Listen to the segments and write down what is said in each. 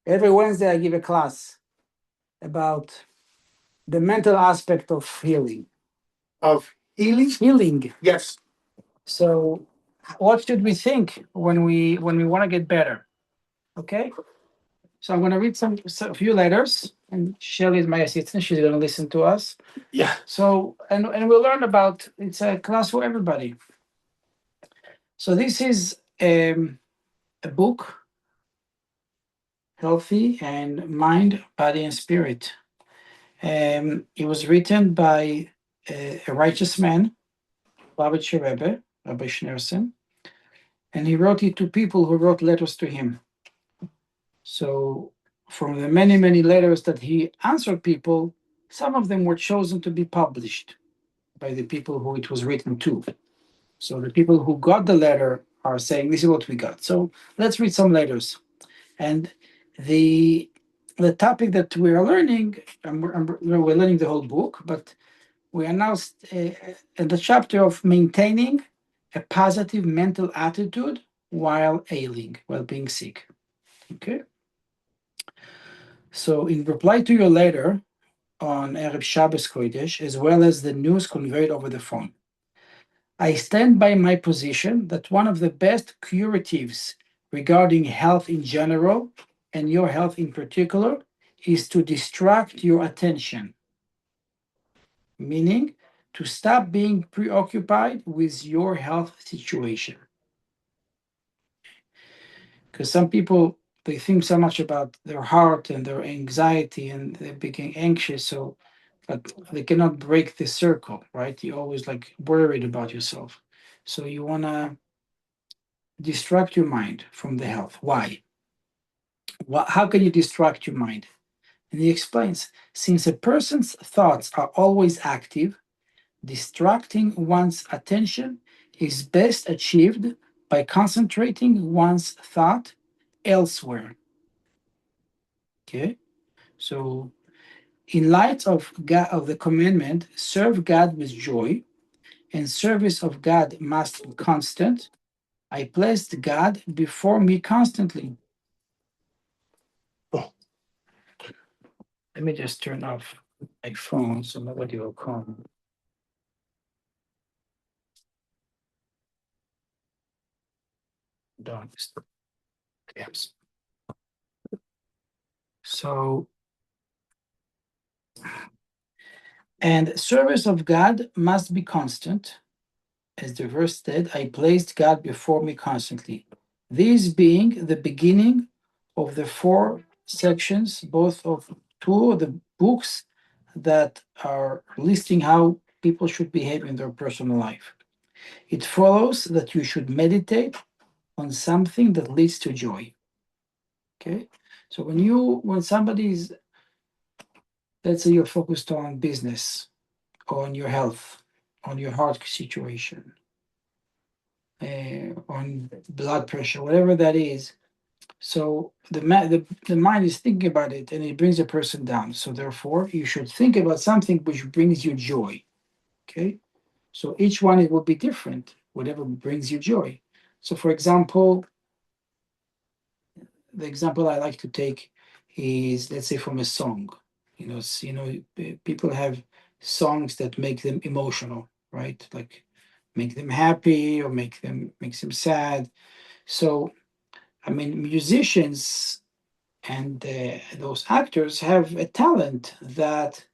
Every Wednesday, I give a class about the mental aspect of healing. Of healing? Healing. Yes. So, what should we think when we want to get better? Okay. So I'm going to read a few letters, and Shelly is my assistant. She's going to listen to us. Yeah. So and we'll learn about. It's a class for everybody. So this is a book, Healthy and Mind, Body, and Spirit. It was written by a righteous man, Lubavitcher Rebbe, Rabbi Schneerson, and he wrote it to people who wrote letters to him. So from the many, many letters that he answered people, some of them were chosen to be published by the people who it was written to. So the people who got the letter are saying, this is what we got. So let's read some letters. And the topic that we are learning, we're learning the whole book, but we are now in the chapter of maintaining a positive mental attitude while ailing, while being sick. Okay. So in reply to your letter on Erev Shabbos Kodesh, as well as the news conveyed over the phone, I stand by my position that one of the best curatives regarding health in general and your health in particular is to distract your attention, meaning to stop being preoccupied with your health situation. Because some people, they think so much about their heart and their anxiety and they become anxious, so but they cannot break the circle, right? You're always like worried about yourself. So you want to distract your mind from the health. Why? How can you distract your mind? And he explains, since a person's thoughts are always active, distracting one's attention is best achieved by concentrating one's thought elsewhere. Okay, so in light of God, of the commandment, serve God with joy, and service of God must be constant. I placed God before me constantly. Oh. Let me just turn off my phone so nobody will call me. Don't. Yes. So, and service of God must be constant. As the verse said, I placed God before me constantly. These being the beginning of the four sections, both of two of the books that are listing how people should behave in their personal life. It follows that you should meditate on something that leads to joy. Okay, so when somebody is, let's say you're focused on business, on your health, on your heart situation, on blood pressure, whatever that is. So the mind is thinking about it and it brings a person down. So therefore, you should think about something which brings you joy. Okay. So each one, it will be different, whatever brings you joy. So for example, the example I like to take is, let's say, from a song. People have songs that make them emotional, right? Like make them happy or makes them sad. So I mean, musicians and those actors have a talent that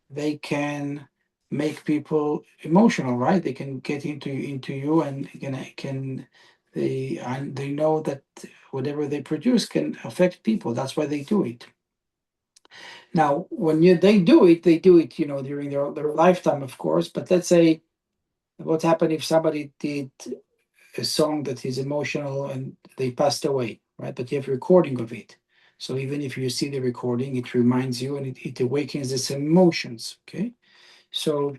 they can make people emotional, right? They can get into you and they know that whatever they produce can affect people. That's why they do it. Now, when they do it, during their lifetime, of course. But let's say, what happened if somebody did a song that is emotional and they passed away, right? But you have a recording of it. So even if you see the recording, it reminds you and it awakens the same emotions. Okay. So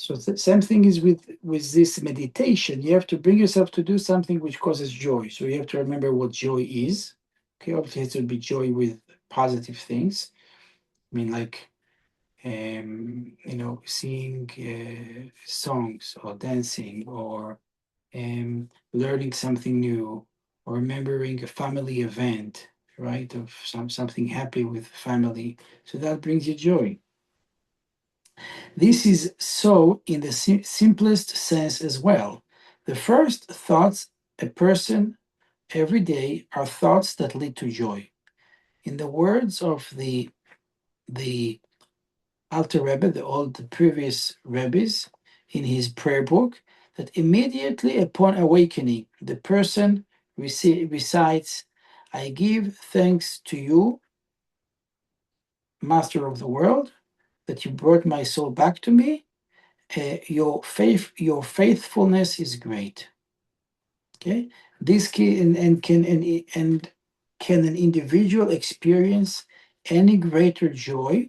the same thing is with this meditation. You have to bring yourself to do something which causes joy. So you have to remember what joy is. Okay, obviously it has to be joy with positive things. I mean, like seeing songs or dancing or learning something new or remembering a family event, right? Of something happy with family. So that brings you joy. This is so in the simplest sense as well. The first thoughts a person every day are thoughts that lead to joy. In the words of the Alter Rebbe, the previous Rebbes, in his prayer book, that immediately upon awakening, the person recites, I give thanks to you, Master of the world, that you brought my soul back to me. Your faithfulness is great. Okay, this and can an individual experience any greater joy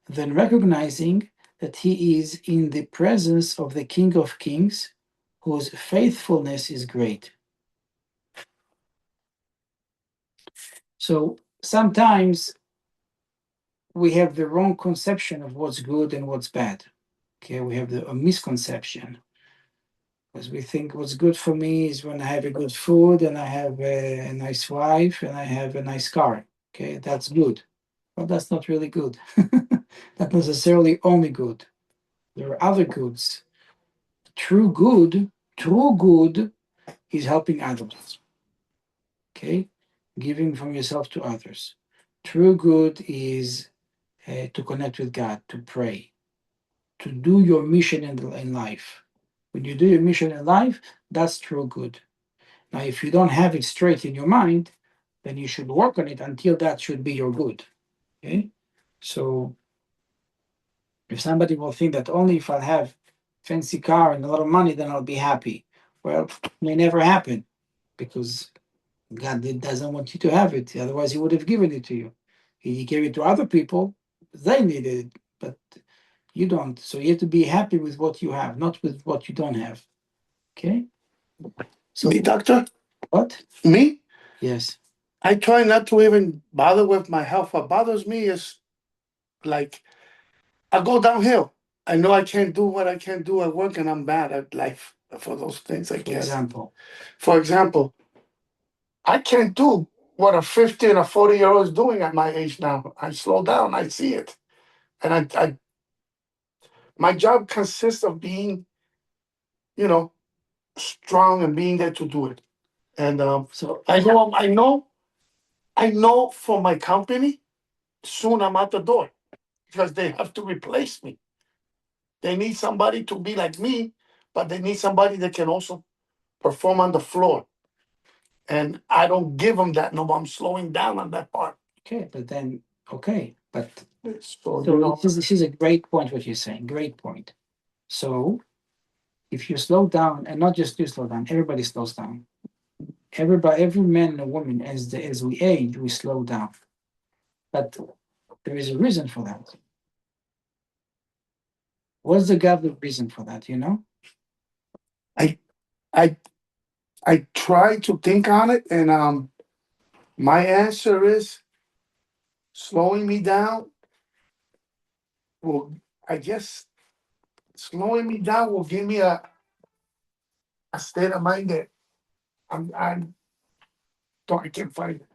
than recognizing that he is in the presence of the King of Kings, whose faithfulness is great. So sometimes we have the wrong conception of what's good and what's bad. Okay, we have a misconception because we think what's good for me is when I have a good food and I have a nice wife and I have a nice car. Okay, that's good. Well, that's not really good. Not necessarily only good. There are other goods. True good is helping others. Okay, giving from yourself to others. True good is to connect with God, to pray, to do your mission in life. When you do your mission in life, that's true good. Now, if you don't have it straight in your mind, then you should work on it until that should be your good. Okay, so if somebody will think that only if I have fancy car and a lot of money, then I'll be happy. Well, it may never happen because God doesn't want you to have it. Otherwise, He would have given it to you. He gave it to other people. They needed it, but you don't. So you have to be happy with what you have, not with what you don't have. Okay? So Me, doctor? what? Me? Yes. I try not to even bother with my health. What bothers me is like I go downhill. I know I can't do what I can't do at work, and I'm bad at life for those things, I For guess. example. For example, I can't do what a 50 and a 40-year-old is doing at my age now. I slow down, I see it. And my job consists of being, you know, strong and being there to do it. And So I know for my company, soon I'm out the door because they have to replace me. They need somebody to be like me, but they need somebody that can also perform on the floor. And I don't give them that no more. I'm slowing down on that part. okay, but then okay, but So, so this is a great point. What you're saying, great point. So if you slow down, and not just you slow down, everybody slows down. Everybody, every man and woman, as we age, we slow down. But there is a reason for that. What's the godly reason for that? You know? I I I try to think on it, and my answer is slowing me down will, I guess, slowing me down will give me a state of mind that I don't, I can't find it.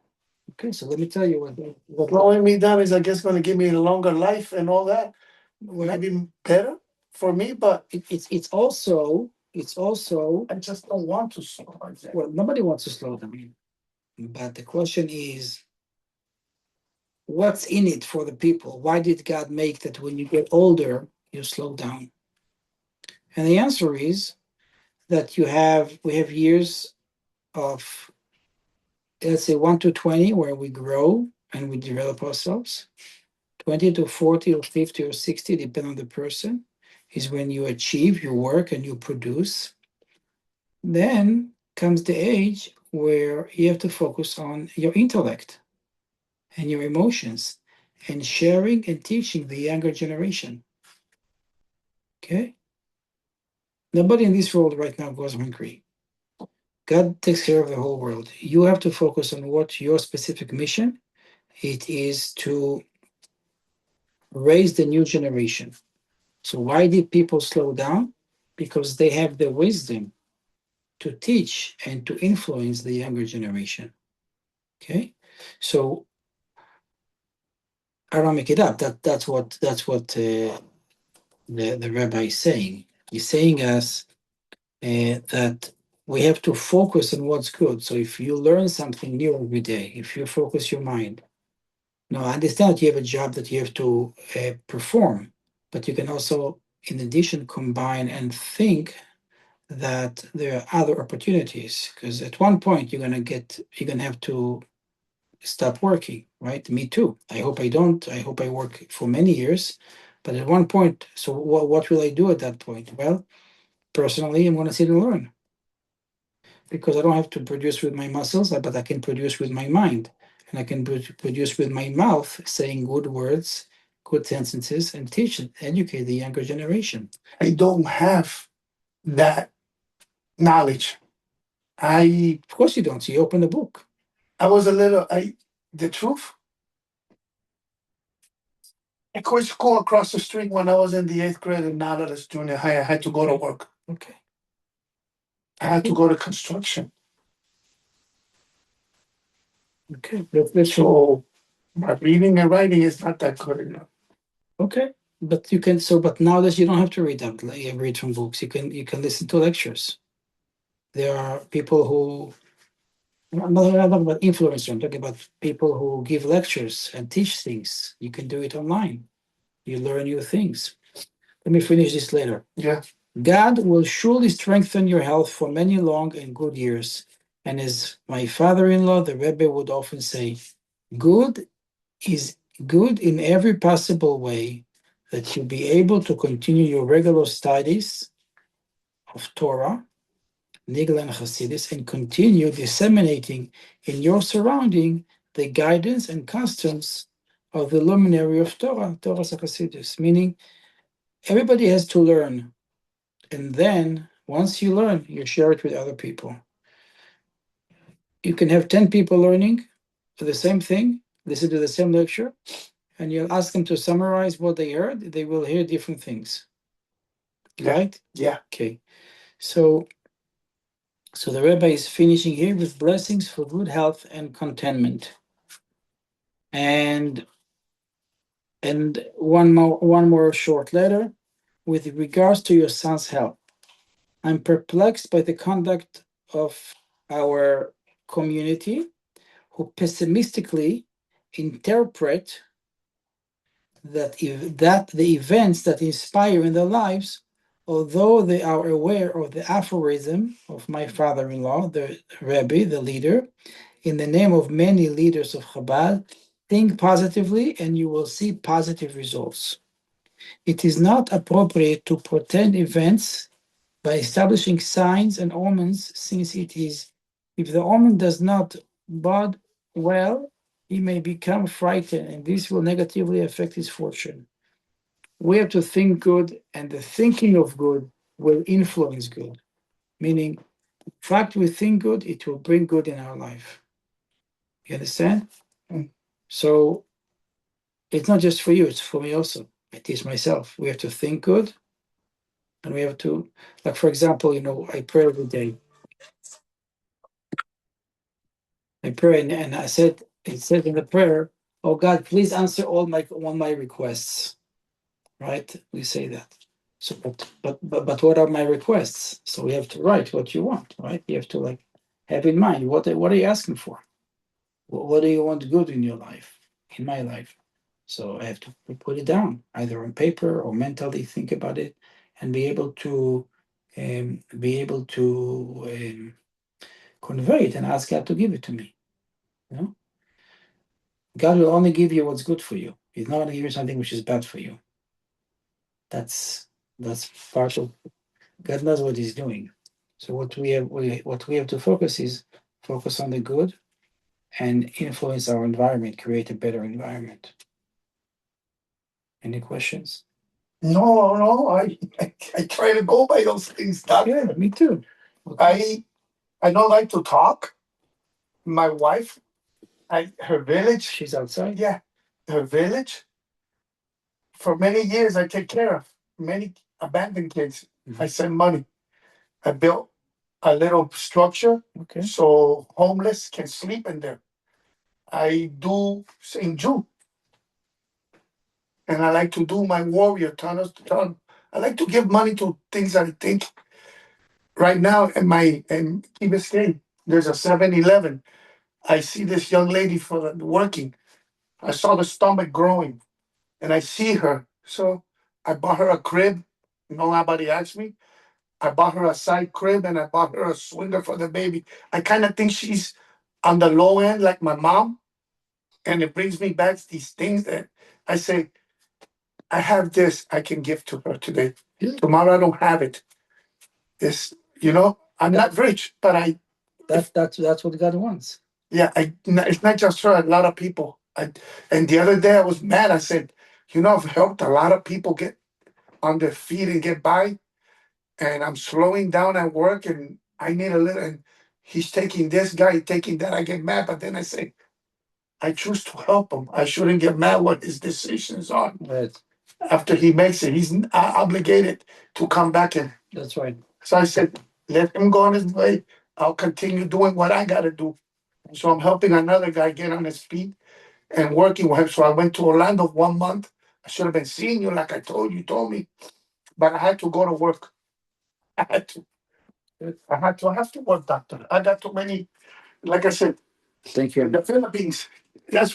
Okay, so let me tell you what Slowing me down is, I guess, going to give me a longer life and all that. well, Maybe better for me, but it's also I just don't want to slow down. well, nobody wants to slow down. But the question is, what's in it for the people? Why did God make that when you get older, you slow down? And the answer is that we have years of, let's say, 1 to 20 where we grow and we develop ourselves. 20 to 40 or 50 or 60, depending on the person, is when you achieve your work and you produce. Then comes the age where you have to focus on your intellect and your emotions and sharing and teaching the younger generation. Okay? Nobody in this world right now goes hungry. God takes care of the whole world. You have to focus on what your specific mission. It is to raise the new generation. So why did people slow down? Because they have the wisdom. to teach and to influence the younger generation. Okay, so I don't make it up. That's what the rabbi is saying. He's saying us that we have to focus on what's good. So if you learn something new every day, if you focus your mind, now I understand that you have a job that you have to perform, but you can also, in addition, combine and think that there are other opportunities. Because at one point you're gonna have to stop working, right? Me too. I hope I don't. I hope I work for many years, but at one point, so what will I do at that point? Well, personally, I'm going to sit and learn because I don't have to produce with my muscles, but I can produce with my mind, and I can produce with my mouth, saying good words, good sentences, and teach and educate the younger generation. I don't have that knowledge. I Of course, you don't. So you open the book. I was a little the truth. I quit school across the street when I was in the eighth grade, and now that it's junior high, I had to go to work. Okay. I had to go to construction. Okay. Let's So my reading and writing is not that good enough. Okay, but you can so but nowadays you don't have to read out read from books. You can listen to lectures. There are people who I'm not talking about influencers. I'm talking about people who give lectures and teach things. You can do it online. You learn new things. Let me finish this later. Yeah. God will surely strengthen your health for many long and good years. And as my father-in-law, the Rebbe, would often say, good is good in every possible way that you be able to continue your regular studies of Torah, Nigla and Hasidus, and continue disseminating in your surrounding the guidance and customs of the luminary of Torah, Torah Hasidus, meaning everybody has to learn. And then once you learn, you share it with other people. You can have 10 people learning the same thing, listen to the same lecture, and you'll ask them to summarize what they heard, they will hear different things. Yeah. Right? Yeah. Okay. So the Rebbe is finishing here with blessings for good health and contentment. And one more short letter. With regards to your son's health, I'm perplexed by the conduct of our community who pessimistically interpret that the events that inspire in their lives, although they are aware of the aphorism of my father-in-law, the Rebbe, the leader, in the name of many leaders of Chabad, think positively and you will see positive results. It is not appropriate to portend events by establishing signs and omens, since if the omen does not bode well, he may become frightened, and this will negatively affect his fortune. We have to think good, and the thinking of good will influence good. Meaning, in fact, we think good, it will bring good in our life. You understand? Mm. So it's not just for you, it's for me also. I teach myself. We have to think good, and we have to, like, for example, I pray every day. I pray, and it said in the prayer, "Oh God, please answer all my requests." Right? We say that. So, but what are my requests? So we have to write what you want, right? You have to have in mind what are you asking for? What do you want good in your life, in my life? So I have to put it down, either on paper or mentally think about it, and be able to convey it and ask God to give it to me. You know, God will only give you what's good for you. He's not going to give you something which is bad for you. That's that's part of God knows what He's doing. So what we have to focus on the good and influence our environment, create a better environment. Any questions? No, no. I try to go by those things. Yeah, me too. I don't like to talk. My wife, her village. She's outside. Yeah, her village. For many years, I take care of many abandoned kids. I send money. I built a little structure Okay. so homeless can sleep in there. I do St. Jude, and I like to do my warrior tunnels to ton. I like to give money to things that I think right now in Key Biscayne, there's a 7-Eleven. I see this young lady for working. I saw the stomach growing, and I see her. So I bought her a crib. Nobody asked me. I bought her a side crib and I bought her a swinger for the baby. I kind of think she's on the low end, like my mom. And it brings me back these things that I say, I have this I can give to her today. Yeah. Tomorrow I don't have it. This, I'm not rich, but That's what God wants. yeah, it's not just her, a lot of people. And the other day I was mad. I said, I've helped a lot of people get on their feet and get by. And I'm slowing down at work and I need a little, and he's taking this guy, taking that. I get mad, but then I say, I choose to help him. I shouldn't get mad what his decisions are. Right. After he makes it, he's obligated to come back in. That's right. So I said, let him go on his way. I'll continue doing what I got to do. So I'm helping another guy get on his feet and working with him. So I went to Orlando 1 month. I should have been seeing you like I told me, but I had to go to work. I had to. I have to work, doctor. I got too many, like I said, Thank you. in the Philippines. That's why